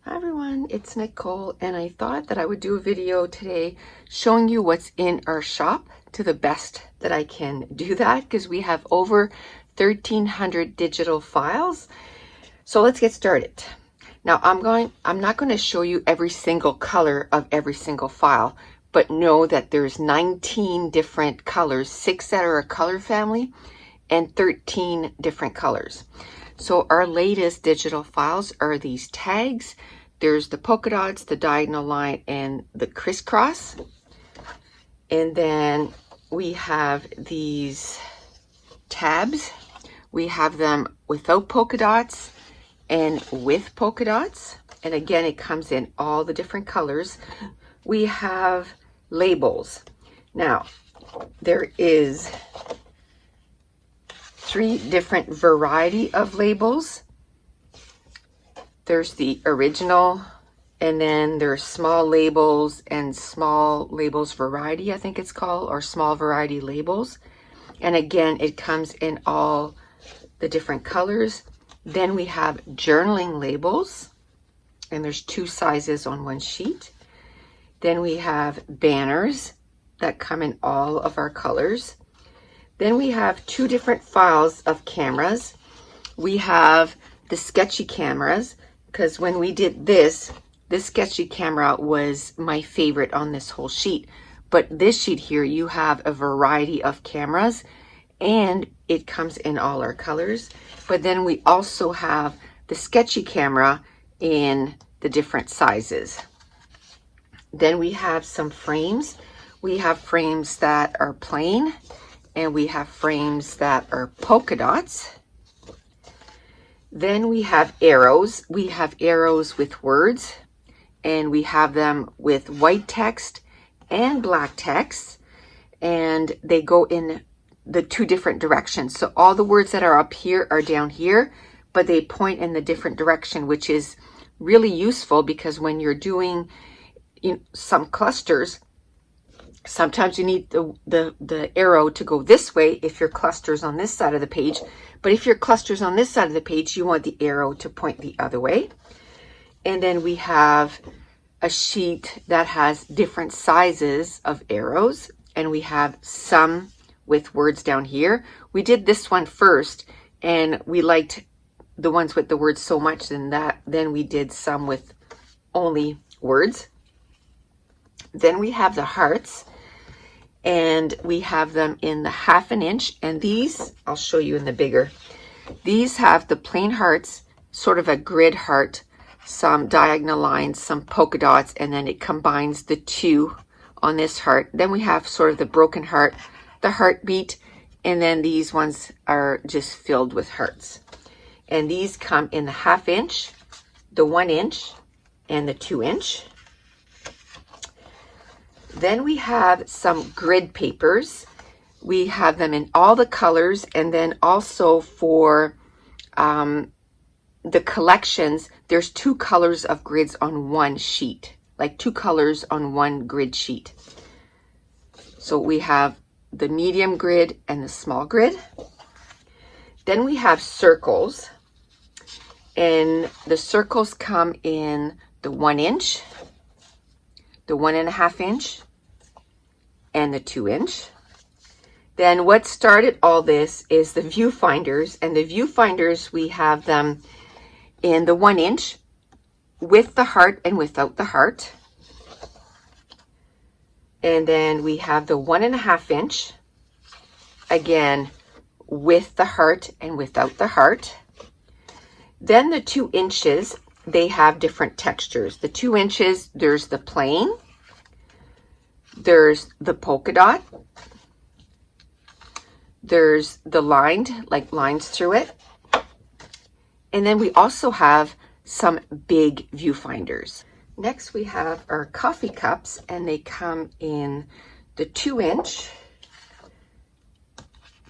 Hi everyone, it's Nicole, and I thought that I would do a video today showing you what's in our shop to the best that I can do that, because we have over 1,300 digital files. So let's get started. Now I'm not going to show you every single color of every single file, but know that there's 19 different colors, 6 that are a color family, and 13 different colors. So our latest digital files are these tags. There's the polka dots, the diagonal line, and the crisscross. And then we have these tabs. We have them without polka dots and with polka dots. And again, it comes in all the different colors. We have labels. Now, there is 3 different variety of labels. There's the original, and then there's small labels and small labels variety, I think it's called, or small variety labels. And again, it comes in all the different colors. Then we have journaling labels, and there's 2 sizes on one sheet. Then we have banners that come in all of our colors. Then we have 2 different files of cameras. We have the sketchy cameras, because when we did this sketchy camera was my favorite on this whole sheet. But this sheet here, you have a variety of cameras, and it comes in all our colors. But then we also have the sketchy camera in the different sizes. Then we have some frames. We have frames that are plain, and we have frames that are polka dots. Then we have arrows. We have arrows with words, and we have them with white text and black text, and they go in the 2 different directions. So all the words that are up here are down here, but they point in the different direction, which is really useful because when you're doing some clusters, sometimes you need the arrow to go this way if your cluster's on this side of the page. But if your cluster's on this side of the page, you want the arrow to point the other way. And then we have a sheet that has different sizes of arrows, and we have some with words down here. We did this one first, and we liked the ones with the words so much then we did some with only words. Then we have the hearts, and we have them in the 1/2 inch, and these I'll show you in the bigger. These have the plain hearts, sort of a grid heart, some diagonal lines, some polka dots, and then it combines the 2 on this heart. Then we have sort of the broken heart, the heartbeat, and then these ones are just filled with hearts. And these come in the 1/2 inch, the 1 inch, and the 2 inch. Then we have some grid papers. We have them in all the colors, and then also for the collections, there's 2 colors of grids on one sheet, like 2 colors on one grid sheet. So we have the medium grid and the small grid. Then we have circles, and the circles come in the 1 inch, the 1.5 inch, and the 2 inch. Then what started all this is the viewfinders, and the viewfinders, we have them in the 1 inch with the heart and without the heart. And then we have the 1.5 inch, again, with the heart and without the heart. Then the 2 inches, they have different textures. The 2 inches, there's the plain, there's the polka dot, there's the lined, like lines through it. And then we also have some big viewfinders. Next, we have our coffee cups, and they come in the 2 inch,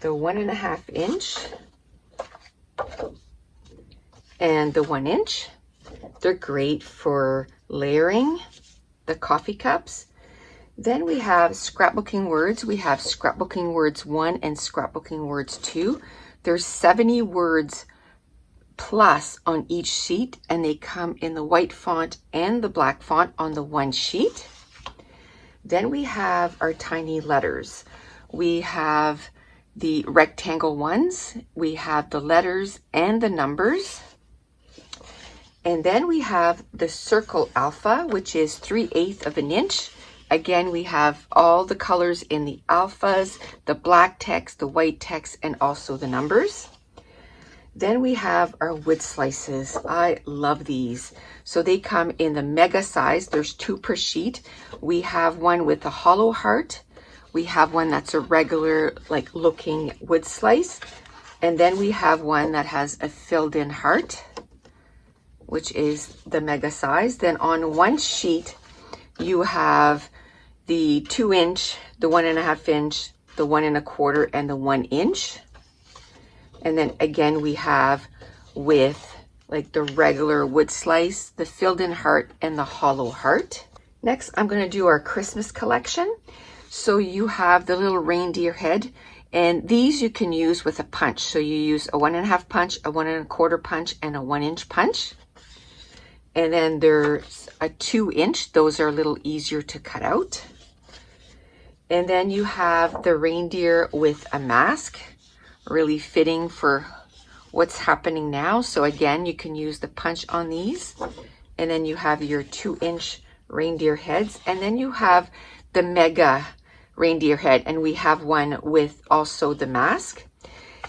the 1.5 inch, and the 1 inch. They're great for layering the coffee cups. Then we have Scrapbooking Words. We have Scrapbooking Words 1 and Scrapbooking Words 2. There's 70 words plus on each sheet, and they come in the white font and the black font on the one sheet. Then we have our tiny letters. We have the rectangle ones, we have the letters and the numbers. And then we have the circle alpha, which is 3/8 of an inch. Again, we have all the colors in the alphas, the black text, the white text, and also the numbers. Then we have our wood slices. I love these. So they come in the mega size. There's 2 per sheet. We have one with a hollow heart. We have one that's a regular like looking wood slice. And then we have one that has a filled in heart, which is the mega size. Then on one sheet, you have the 2 inch, the 1.5 inch, the 1 1/4, and the 1 inch. And then again, we have with like the regular wood slice, the filled in heart, and the hollow heart. Next, I'm going to do our Christmas collection. So you have the little reindeer head, and these you can use with a punch. So you use a 1.5 punch, a 1 1/4 punch, and a 1 inch punch. And then there's a 2 inch. Those are a little easier to cut out. And then you have the reindeer with a mask, really fitting for what's happening now. So again, you can use the punch on these. And then you have your 2 inch reindeer heads. And then you have the mega reindeer head. And we have one with also the mask.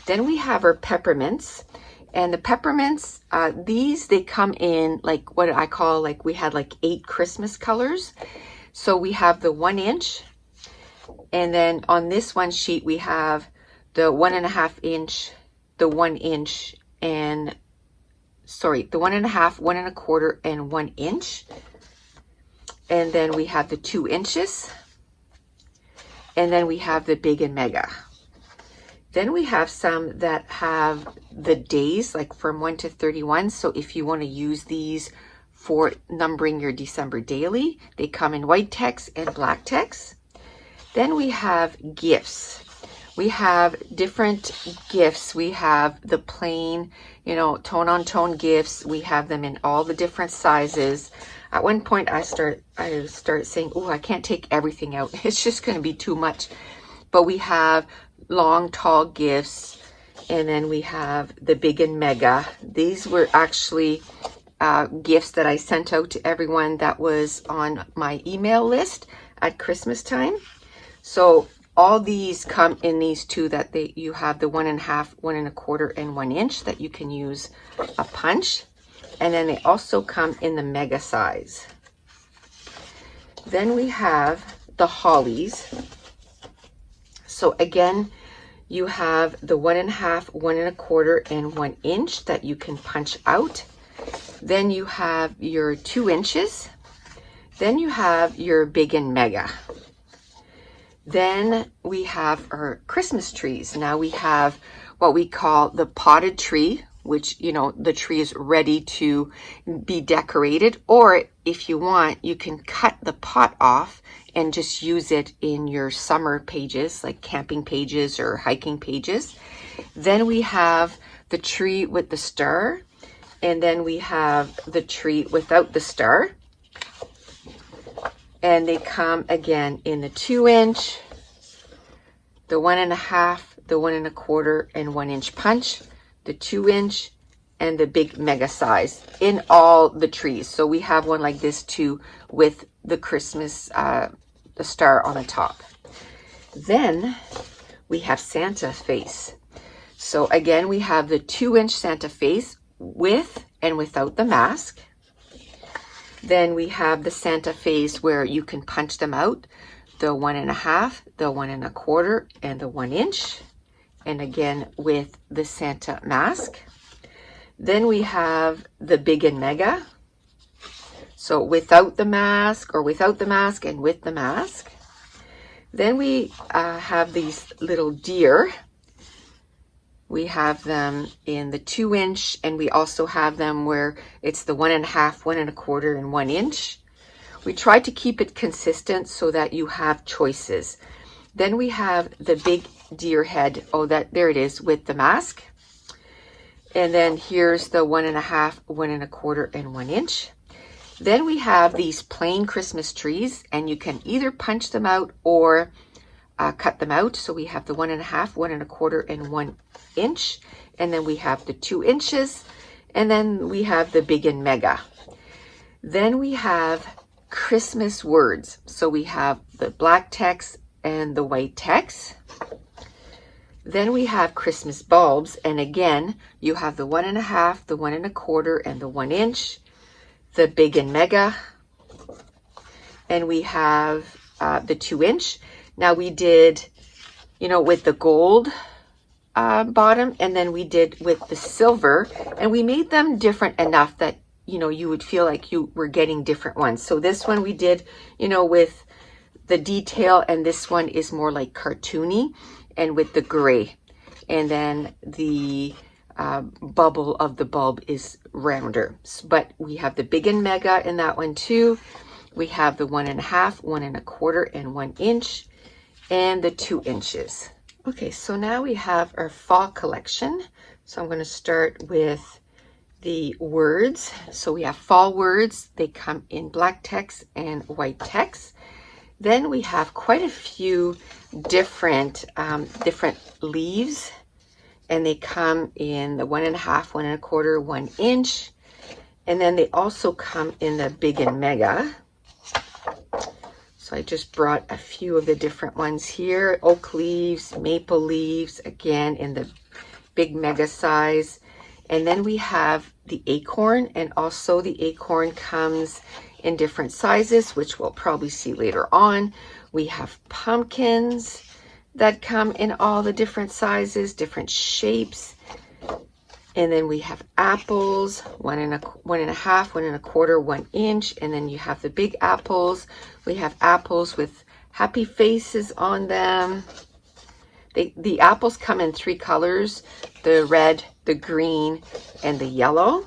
Then we have our peppermints. And the peppermints, they come in like what I call, like we had like 8 Christmas colors. So we have the 1 inch. And then on this one sheet, we have the 1.5 inch, the 1 inch, and the 1.5, 1 1/4, and 1 inch. And then we have the 2 inches. And then we have the big and mega. Then we have some that have the days, like from 1 to 31. So if you want to use these for numbering your December daily, they come in white text and black text. Then we have gifts. We have different gifts. We have the plain, tone on tone gifts. We have them in all the different sizes. At one point I start saying, oh, I can't take everything out. It's just going to be too much. But we have long, tall gifts. And then we have the big and mega. These were actually gifts that I sent out to everyone that was on my email list at Christmas time. So all these come in these 2 that you have the 1.5, 1 1/4, and 1 inch that you can use a punch. And then they also come in the mega size. Then we have the Hollies. So again, you have the 1.5, 1 1/4, and 1 inch that you can punch out. Then you have your 2 inches. Then you have your big and mega. Then we have our Christmas trees. Now we have what we call the potted tree, which, the tree is ready to be decorated. Or if you want, you can cut the pot off and just use it in your summer pages, like camping pages or hiking pages. Then we have the tree with the star. And then we have the tree without the star. And they come again in the 2 inch, the 1.5, the 1 1/4, and 1 inch punch, the 2 inch, and the big mega size in all the trees. So we have one like this too with the Christmas, the star on the top. Then we have Santa face. So again, we have the 2 inch Santa face with and without the mask. Then we have the Santa face where you can punch them out, the 1.5, the 1 1/4, and the 1 inch. And again, with the Santa mask. Then we have the big and mega. So without the mask, or without the mask and with the mask. Then we have these little deer. We have them in the 2 inch, and we also have them where it's the 1.5, 1 1/4, and 1 inch. We try to keep it consistent so that you have choices. Then we have the big deer head. Oh, there it is with the mask. And then here's the 1.5, 1 1/4, and 1 inch. Then we have these plain Christmas trees, and you can either punch them out or cut them out. So we have the 1.5, 1 1/4, and 1 inch. And then we have the 2 inches. And then we have the big and mega. Then we have Christmas words. So we have the black text and the white text. Then we have Christmas bulbs. And again, you have the 1.5, the 1 1/4, and the 1 inch, the big and mega. And we have the 2 inch. Now we did, with the gold bottom, and then we did with the silver, and we made them different enough that, you would feel like you were getting different ones. So this one we did, with the detail, and this one is more like cartoony and with the gray. And then the bubble of the bulb is rounder. But we have the big and mega in that one too. We have the 1.5, 1 1/4, and 1 inch, and the 2 inches. Okay, so now we have our fall collection. So I'm going to start with the words. So we have fall words. They come in black text and white text. Then we have quite a few different leaves, and they come in the 1.5, 1 1/4, 1 inch, and then they also come in the big and mega. So I just brought a few of the different ones here. Oak leaves, maple leaves, again in the big mega size. And then we have the acorn, and also the acorn comes in different sizes, which we'll probably see later on. We have pumpkins that come in all the different sizes, different shapes. And then we have apples, 1 1/2, 1 1/4, 1 inch. And then you have the big apples. We have apples with happy faces on them. The apples come in 3 colors, the red, the green, and the yellow.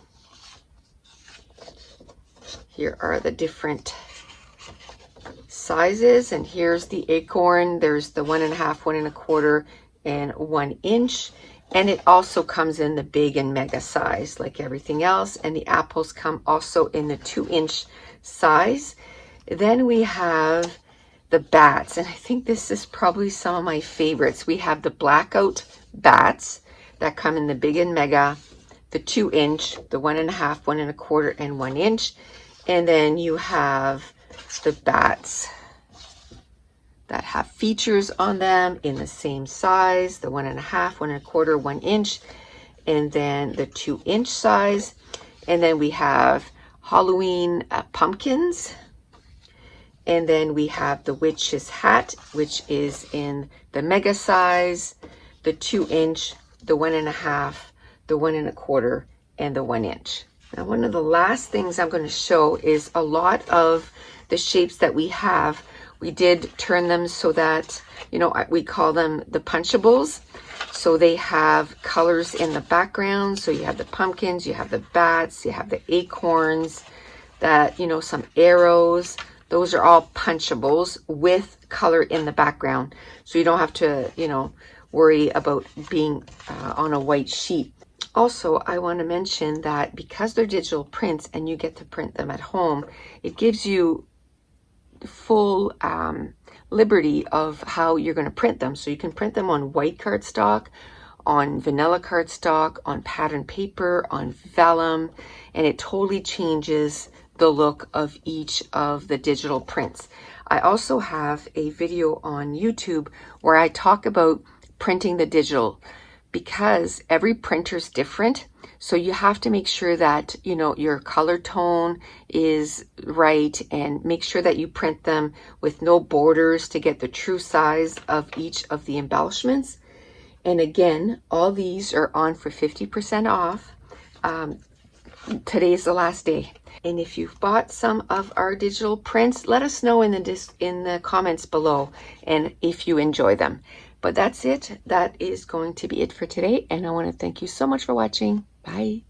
Here are the different sizes, and here's the acorn. There's the 1.5, 1 1/4, and 1 inch. And it also comes in the big and mega size like everything else. And the apples come also in the 2 inch size. Then we have the bats, and I think this is probably some of my favorites. We have the Blackout Bats that come in the big and mega, the 2 inch, the 1.5, 1 1/4, and 1 inch. And then you have the bats that have features on them in the same size, the 1.5, 1 1/4, 1 inch, and then the 2 inch size. And then we have Halloween pumpkins. And then we have the witch's hat, which is in the mega size, the 2 inch, the 1.5, the 1 1/4, and the 1 inch. Now, one of the last things I'm going to show is a lot of the shapes that we have. We did turn them so that, we call them the Punchables. So they have colors in the background. So you have the pumpkins, you have the bats, you have the acorns, that, some arrows. Those are all Punchables with color in the background. So you don't have to, worry about being on a white sheet. Also, I want to mention that because they're digital prints and you get to print them at home, it gives you full liberty of how you're going to print them. So you can print them on white cardstock, on vanilla cardstock, on pattern paper, on vellum, and it totally changes the look of each of the digital prints. I also have a video on YouTube where I talk about printing the digital, because every printer is different. So you have to make sure that, your color tone is right, and make sure that you print them with no borders to get the true size of each of the embellishments. And again, all these are on for 50% off. Today's the last day. And if you've bought some of our digital prints, let us know in the comments below, and if you enjoy them. But that's it. That is going to be it for today. And I want to thank you so much for watching. Bye.